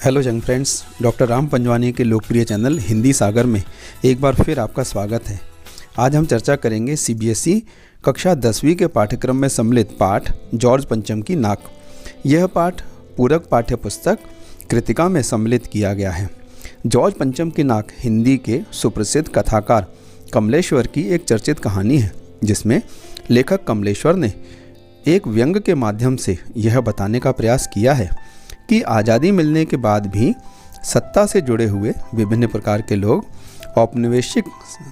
Hello young friends, doctor Ram Panjwani के लोकप्रिय channel Hindi सागर में एक बार फिर आपका स्वागत है। आज हम चर्चा करेंगे सीबीएसई कक्षा 10वीं के पाठ्यक्रम में सम्मिलित पाठ जॉर्ज पंचम की नाक। यह पाठ पूरक पाठ्य पुस्तक कृतिका में सम्मिलित किया गया है। जॉर्ज पंचम की नाक हिंदी के सुप्रसिद्ध कथाकार कमलेश्वर की एक चर्चित कहानी है, जिसमें लेखक कमलेश्वर ने एक व्यंग के माध्यम से यह बताने का प्रयास किया है कि आज़ादी मिलने के बाद भी सत्ता से जुड़े हुए विभिन्न प्रकार के लोग औपनिवेशिक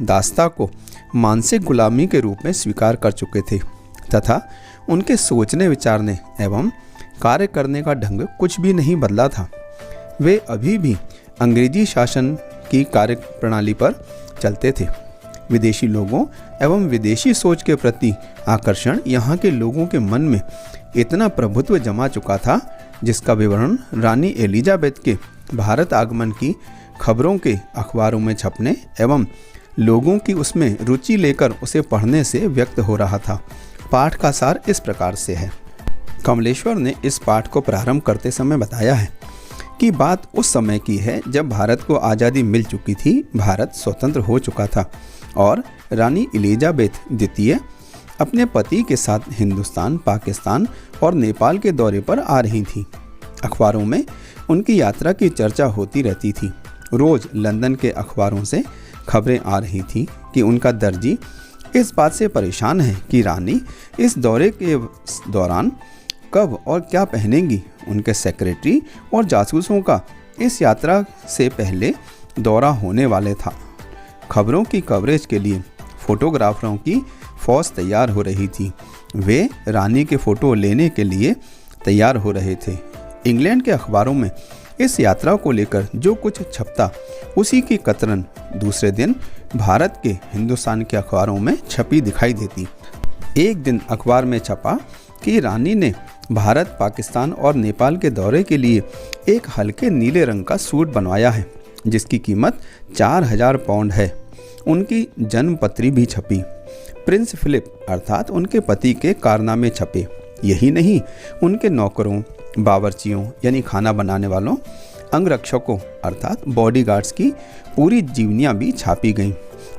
दास्ता को मानसिक गुलामी के रूप में स्वीकार कर चुके थे तथा उनके सोचने विचारने एवं कार्य करने का ढंग कुछ भी नहीं बदला था। वे अभी भी अंग्रेजी शासन की कार्य प्रणाली पर चलते थे। विदेशी लोगों एवं विदेशी सोच के प्रति आकर्षण यहाँ के लोगों के मन में इतना प्रभुत्व जमा चुका था, जिसका विवरण रानी एलिजाबेथ के भारत आगमन की खबरों के अखबारों में छपने एवं लोगों की उसमें रुचि लेकर उसे पढ़ने से व्यक्त हो रहा था। पाठ का सार इस प्रकार से है। कमलेश्वर ने इस पाठ को प्रारंभ करते समय बताया है कि बात उस समय की है जब भारत को आज़ादी मिल चुकी थी, भारत स्वतंत्र हो चुका था और रानी एलिजाबेथ द्वितीय अपने पति के साथ हिंदुस्तान, पाकिस्तान और नेपाल के दौरे पर आ रही थी। अखबारों में उनकी यात्रा की चर्चा होती रहती थी। रोज़ लंदन के अखबारों से खबरें आ रही थी कि उनका दर्जी इस बात से परेशान है कि रानी इस दौरे के दौरान कब और क्या पहनेंगी। उनके सेक्रेटरी और जासूसों का इस यात्रा से पहले दौरा होने वाले था। खबरों की कवरेज के लिए फोटोग्राफरों की फौज तैयार हो रही थी। वे रानी के फ़ोटो लेने के लिए तैयार हो रहे थे। इंग्लैंड के अखबारों में इस यात्रा को लेकर जो कुछ छपता, उसी की कतरन दूसरे दिन भारत के, हिंदुस्तान के अखबारों में छपी दिखाई देती। एक दिन अखबार में छपा कि रानी ने भारत, पाकिस्तान और नेपाल के दौरे के लिए एक हल्के नीले रंग का सूट बनवाया है, जिसकी कीमत 4000 पाउंड है। उनकी जन्म पत्री भी छपी। प्रिंस फिलिप अर्थात उनके पति के कारनामे छपे। यही नहीं, उनके नौकरों, बावर्चियों यानी खाना बनाने वालों, अंगरक्षकों अर्थात बॉडीगार्ड्स की पूरी जीवनियाँ भी छापी गईं।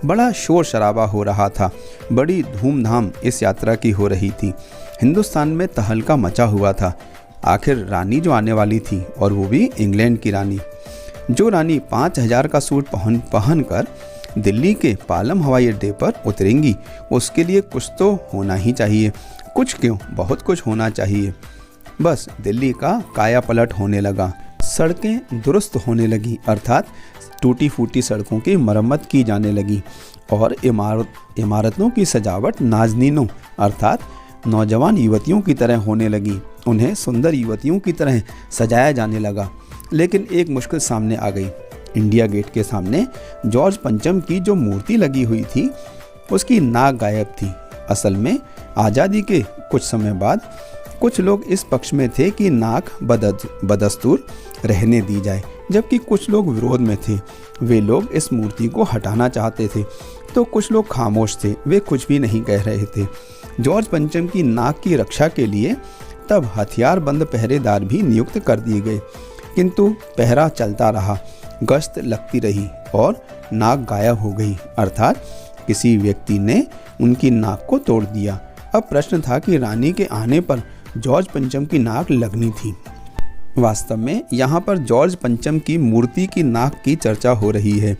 बड़ा शोर शराबा हो रहा था। बड़ी धूमधाम इस यात्रा की हो रही थी। हिंदुस्तान में तहलका मचा हुआ था। आखिर रानी जो आने वाली थी, और वो भी इंग्लैंड की रानी, जो रानी 5000 का सूट पहन कर दिल्ली के पालम हवाई अड्डे पर उतरेंगी, उसके लिए कुछ तो होना ही चाहिए। कुछ क्यों, बहुत कुछ होना चाहिए। बस दिल्ली का काया पलट होने लगा। सड़कें दुरुस्त होने लगी अर्थात टूटी फूटी सड़कों की मरम्मत की जाने लगी और इमारतों की सजावट नाज़नीनों अर्थात नौजवान युवतियों की तरह होने लगी। उन्हें सुंदर युवतियों की तरह सजाया जाने लगा। लेकिन एक मुश्किल सामने आ गई। इंडिया गेट के सामने जॉर्ज पंचम की जो मूर्ति लगी हुई थी, उसकी नाक गायब थी। असल में आज़ादी के कुछ समय बाद कुछ लोग इस पक्ष में थे कि नाक बदस्तूर रहने दी जाए, जबकि कुछ लोग विरोध में थे। वे लोग इस मूर्ति को हटाना चाहते थे, तो कुछ लोग खामोश थे, वे कुछ भी नहीं कह रहे थे। जॉर्ज पंचम की नाक की रक्षा के लिए तब हथियारबंद पहरेदार भी नियुक्त कर दिए गए, किंतु पहरा चलता रहा, गश्त लगती रही और नाक गायब हो गई अर्थात किसी व्यक्ति ने उनकी नाक को तोड़ दिया। अब प्रश्न था कि रानी के आने पर जॉर्ज पंचम की नाक लगनी थी। वास्तव में यहाँ पर जॉर्ज पंचम की मूर्ति की नाक की चर्चा हो रही है,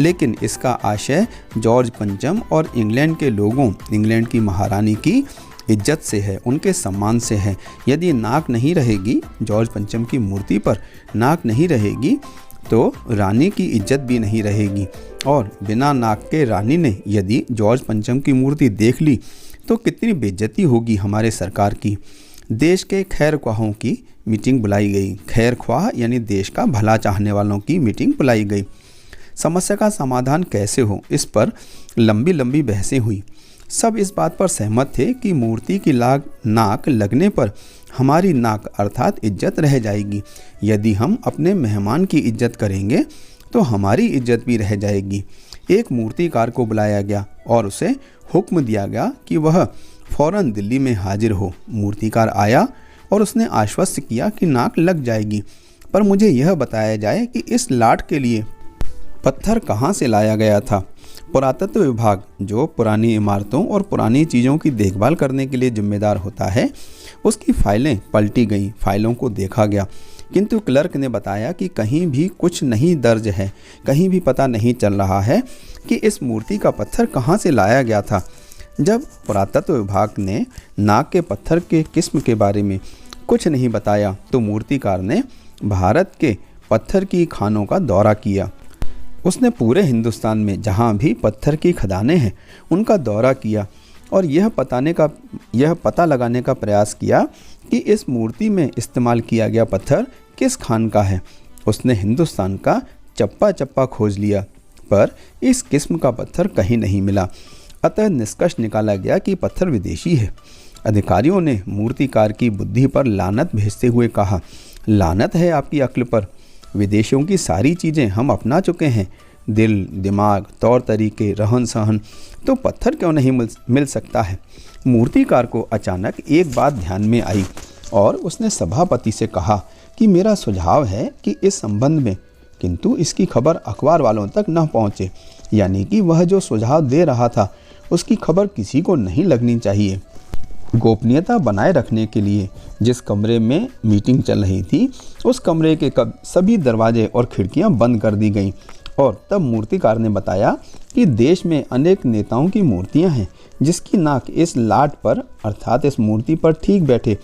लेकिन इसका आशय जॉर्ज पंचम और इंग्लैंड के लोगों, इंग्लैंड की महारानी की इज्जत से है, उनके सम्मान से है। यदि नाक नहीं रहेगी, जॉर्ज पंचम की मूर्ति पर नाक नहीं रहेगी, तो रानी की इज्जत भी नहीं रहेगी। और बिना नाक के रानी ने यदि जॉर्ज पंचम की मूर्ति देख ली, तो कितनी बेइज्जती होगी हमारे सरकार की। देश के खैर ख्वाहों की मीटिंग बुलाई गई। खैर ख्वाह यानी देश का भला चाहने वालों की मीटिंग बुलाई गई। समस्या का समाधान कैसे हो, इस पर लंबी लंबी बहसें हुई। सब इस बात पर सहमत थे कि मूर्ति की नाक लगने पर हमारी नाक अर्थात इज्जत रह जाएगी। यदि हम अपने मेहमान की इज्जत करेंगे, तो हमारी इज्जत भी रह जाएगी। एक मूर्तिकार को बुलाया गया और उसे हुक्म दिया गया कि वह फौरन दिल्ली में हाजिर हो। मूर्तिकार आया और उसने आश्वस्त किया कि नाक लग जाएगी। पर मुझे यह बताया जाए कि इस लाट के लिए पत्थर कहाँ से लाया गया था। पुरातत्व विभाग, जो पुरानी इमारतों और पुरानी चीज़ों की देखभाल करने के लिए जिम्मेदार होता है, उसकी फाइलें पलटी गईं, फाइलों को देखा गया, किंतु क्लर्क ने बताया कि कहीं भी कुछ नहीं दर्ज है, कहीं भी पता नहीं चल रहा है कि इस मूर्ति का पत्थर कहाँ से लाया गया था। जब पुरातत्व विभाग ने नाग के पत्थर के किस्म के बारे में कुछ नहीं बताया तो मूर्तिकार ने भारत के पत्थर की खानों का दौरा किया। उसने पूरे हिंदुस्तान में जहाँ भी पत्थर की खदानें हैं उनका दौरा किया और यह पता लगाने का प्रयास किया कि इस मूर्ति में इस्तेमाल किया गया पत्थर किस खान का है। उसने हिंदुस्तान का चप्पा चप्पा खोज लिया, पर इस किस्म का पत्थर कहीं नहीं मिला। अतः निष्कर्ष निकाला गया कि पत्थर विदेशी है। अधिकारियों ने मूर्तिकार की बुद्धि पर लानत भेजते हुए कहा, लानत है आपकी अक्ल पर। विदेशियों की सारी चीज़ें हम अपना चुके हैं, दिल, दिमाग, तौर तरीके, रहन सहन, तो पत्थर क्यों नहीं मिल सकता है। मूर्तिकार को अचानक एक बात ध्यान में आई और उसने सभापति से कहा कि मेरा सुझाव है कि इस संबंध में, किंतु इसकी खबर अखबार वालों तक न पहुँचे, यानी कि वह जो सुझाव दे रहा था उसकी खबर किसी को नहीं लगनी चाहिए। गोपनीयता बनाए रखने के लिए जिस कमरे में मीटिंग चल रही थी उस कमरे के सभी दरवाजे और खिड़कियां बंद कर दी गईं और तब मूर्तिकार ने बताया कि देश में अनेक नेताओं की मूर्तियां हैं जिसकी नाक इस लाट पर अर्थात इस मूर्ति पर ठीक बैठे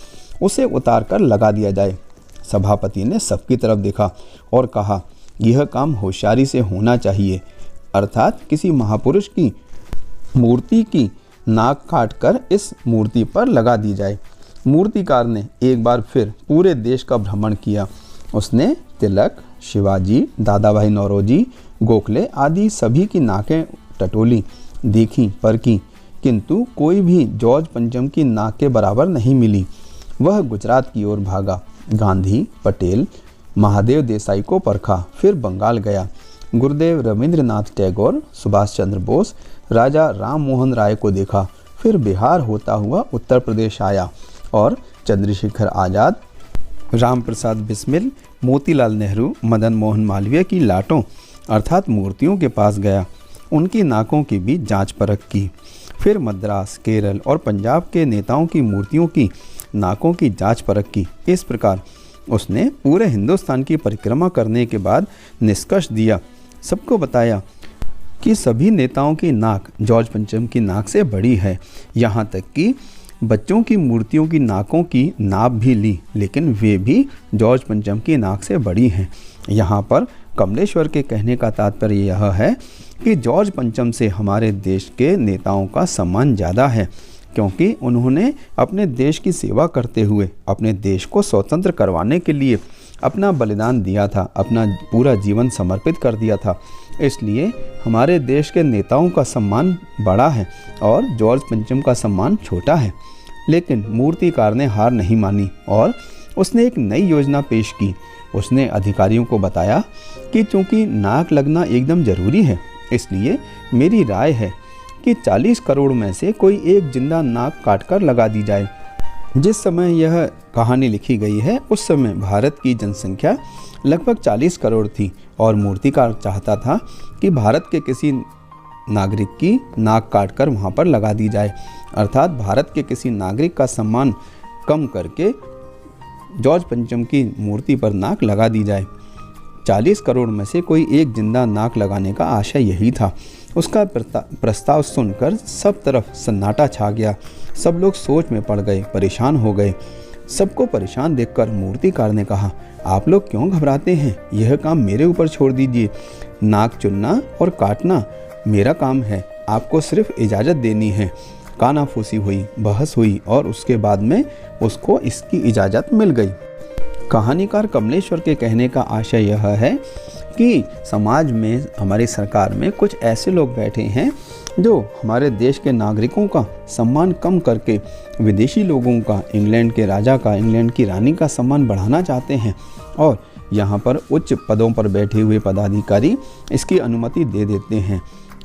उसे उतार कर लगा दिया जाए। सभापति ने सबकी तरफ देखा और कहा, यह काम होशियारी से होना चाहिए, अर्थात किसी महापुरुष की मूर्ति की नाक काट कर इस मूर्ति पर लगा दी जाए। मूर्तिकार ने एक बार फिर पूरे देश का भ्रमण किया। उसने तिलक, शिवाजी, दादा भाई नौरोजी, गोखले आदि सभी की नाकें टटोली, देखी, परखी, किंतु कोई भी जॉर्ज पंचम की नाक के बराबर नहीं मिली। वह गुजरात की ओर भागा, गांधी, पटेल, महादेव देसाई को परखा, फिर बंगाल गया, गुरुदेव रविंद्रनाथ टैगोर, सुभाष चंद्र बोस, राजा राम मोहन राय को देखा, फिर बिहार होता हुआ उत्तर प्रदेश आया और चंद्रशेखर आज़ाद, राम प्रसाद बिस्मिल, मोतीलाल नेहरू, मदन मोहन मालवीय की लाटों अर्थात मूर्तियों के पास गया। उनकी नाकों की भी जांच परख की। फिर मद्रास, केरल और पंजाब के नेताओं की मूर्तियों की नाकों की जांच परख की। इस प्रकार उसने पूरे हिंदुस्तान की परिक्रमा करने के बाद निष्कर्ष दिया, सबको बताया कि सभी नेताओं की नाक जॉर्ज पंचम की नाक से बड़ी है। यहाँ तक कि बच्चों की मूर्तियों की नाकों की नाप भी ली, लेकिन वे भी जॉर्ज पंचम की नाक से बड़ी हैं। यहाँ पर कमलेश्वर के कहने का तात्पर्य यह है कि जॉर्ज पंचम से हमारे देश के नेताओं का सम्मान ज़्यादा है, क्योंकि उन्होंने अपने देश की सेवा करते हुए अपने देश को स्वतंत्र करवाने के लिए अपना बलिदान दिया था, अपना पूरा जीवन समर्पित कर दिया था। इसलिए हमारे देश के नेताओं का सम्मान बड़ा है और जॉर्ज पंचम का सम्मान छोटा है। लेकिन मूर्तिकार ने हार नहीं मानी और उसने एक नई योजना पेश की। उसने अधिकारियों को बताया कि चूंकि नाक लगना एकदम ज़रूरी है, इसलिए मेरी राय है कि 40 करोड़ में से कोई एक जिंदा नाक काटकर लगा दी जाए। जिस समय यह कहानी लिखी गई है उस समय भारत की जनसंख्या लगभग 40 करोड़ थी और मूर्तिकार चाहता था कि भारत के किसी नागरिक की नाक काटकर वहाँ पर लगा दी जाए, अर्थात भारत के किसी नागरिक का सम्मान कम करके जॉर्ज पंचम की मूर्ति पर नाक लगा दी जाए। 40 करोड़ में से कोई एक जिंदा नाक लगाने का आशय यही था। उसका प्रस्ताव सुनकर सब तरफ सन्नाटा छा गया। सब लोग सोच में पड़ गए, परेशान हो गए। सबको परेशान देखकर मूर्तिकार ने कहा, आप लोग क्यों घबराते हैं? यह काम मेरे ऊपर छोड़ दीजिए। नाक चुनना और काटना मेरा काम है, आपको सिर्फ इजाज़त देनी है। कानाफूसी हुई, बहस हुई और उसके बाद में उसको इसकी इजाज़त मिल गई। कहानीकार कमलेश्वर के कहने का आशय यह है कि समाज में, हमारी सरकार में कुछ ऐसे लोग बैठे हैं जो हमारे देश के नागरिकों का सम्मान कम करके विदेशी लोगों का, इंग्लैंड के राजा का, इंग्लैंड की रानी का सम्मान बढ़ाना चाहते हैं और यहाँ पर उच्च पदों पर बैठे हुए पदाधिकारी इसकी अनुमति दे देते हैं।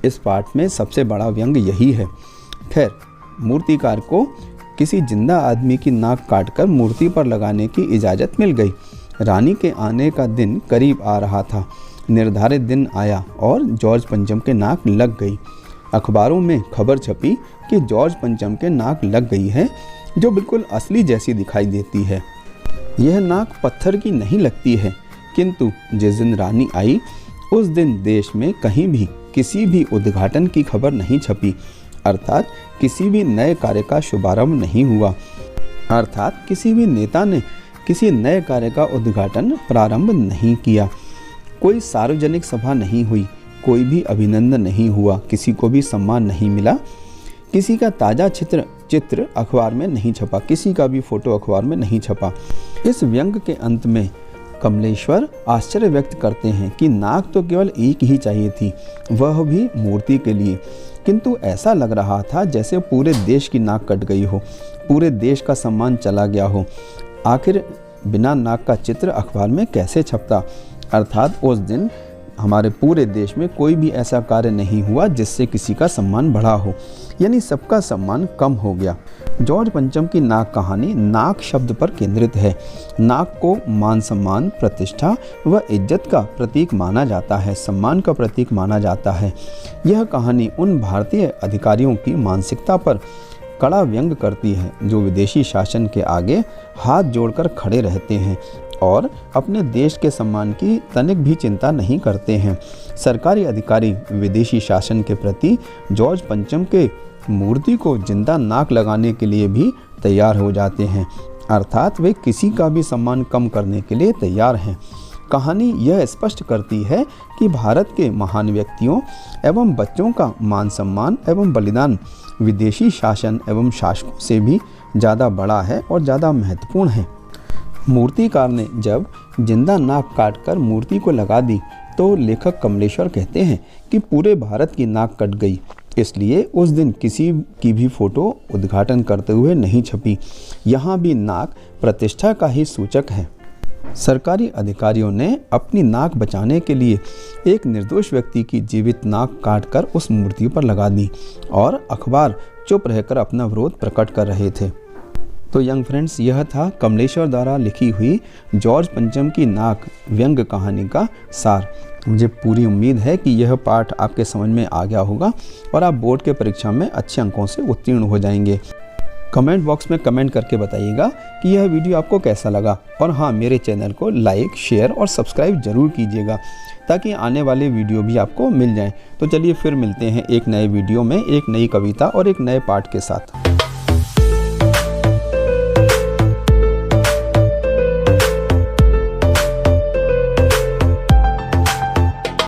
इस पाठ में सबसे बड़ा व्यंग यही है। खैर, मूर्तिकार को किसी जिंदा आदमी की नाक काटकर मूर्ति पर लगाने की इजाज़त मिल गई रानी के आने का दिन करीब आ रहा था। निर्धारित दिन आया और जॉर्ज पंचम के नाक लग गई। अखबारों में खबर छपी कि जॉर्ज पंचम के नाक लग गई है, जो बिल्कुल असली जैसी दिखाई देती है। यह नाक पत्थर की नहीं लगती है, किंतु जिस दिन रानी आई उस दिन देश में कहीं भी किसी भी उद्घाटन की खबर नहीं छपी, अर्थात किसी भी नए कार्य का शुभारंभ नहीं हुआ, अर्थात किसी भी नेता ने किसी नए कार्य का उद्घाटन प्रारंभ नहीं किया। कोई सार्वजनिक सभा नहीं हुई, कोई भी अभिनंदन नहीं हुआ, किसी को भी सम्मान नहीं मिला, किसी का ताज़ा चित्र अखबार में नहीं छपा, किसी का भी फोटो अखबार में नहीं छपा। इस व्यंग के अंत में कमलेश्वर आश्चर्य व्यक्त करते हैं कि नाक तो केवल एक ही चाहिए थी, वह भी मूर्ति के लिए, किंतु ऐसा लग रहा था जैसे पूरे देश की नाक कट गई हो, पूरे देश का सम्मान चला गया हो। आखिर बिना नाक का चित्र अखबार में कैसे छपता? अर्थात उस दिन हमारे पूरे देश में कोई भी ऐसा कार्य नहीं हुआ जिससे किसी का सम्मान बढ़ा हो, यानी सबका सम्मान कम हो गया। जॉर्ज पंचम की नाक कहानी नाक शब्द पर केंद्रित है। नाक को मान सम्मान, प्रतिष्ठा व इज्जत का प्रतीक माना जाता है, सम्मान का प्रतीक माना जाता है। यह कहानी उन भारतीय अधिकारियों की मानसिकता पर कड़ा व्यंग करती है जो विदेशी शासन के आगे हाथ जोड़कर खड़े रहते हैं और अपने देश के सम्मान की तनिक भी चिंता नहीं करते हैं। सरकारी अधिकारी विदेशी शासन के प्रति जॉर्ज पंचम के मूर्ति को जिंदा नाक लगाने के लिए भी तैयार हो जाते हैं, अर्थात वे किसी का भी सम्मान कम करने के लिए तैयार हैं। कहानी यह स्पष्ट करती है कि भारत के महान व्यक्तियों एवं बच्चों का मान सम्मान एवं बलिदान विदेशी शासन एवं शासकों से भी ज़्यादा बड़ा है और ज़्यादा महत्वपूर्ण है। मूर्तिकार ने जब जिंदा नाक काटकर मूर्ति को लगा दी तो लेखक कमलेश्वर कहते हैं कि पूरे भारत की नाक कट गई, इसलिए उस दिन किसी की भी फोटो उद्घाटन करते हुए नहीं छपी। यहाँ भी नाक प्रतिष्ठा का ही सूचक है। सरकारी अधिकारियों ने अपनी नाक बचाने के लिए एक निर्दोष व्यक्ति की जीवित नाक काटकर उस मूर्ति पर लगा दी और अखबार चुप रहकर अपना विरोध प्रकट कर रहे थे। तो यंग फ्रेंड्स, यह था कमलेश्वर द्वारा लिखी हुई जॉर्ज पंचम की नाक व्यंग कहानी का सार। मुझे पूरी उम्मीद है कि यह पाठ आपके समझ में आ गया होगा और आप बोर्ड के परीक्षा में अच्छे अंकों से उत्तीर्ण हो जाएंगे। कमेंट बॉक्स में कमेंट करके बताइएगा कि यह वीडियो आपको कैसा लगा, और हाँ, मेरे चैनल को लाइक, शेयर और सब्सक्राइब जरूर कीजिएगा ताकि आने वाले वीडियो भी आपको मिल जाएं। तो चलिए फिर मिलते हैं एक नए वीडियो में एक नई कविता और एक नए पाठ के साथ।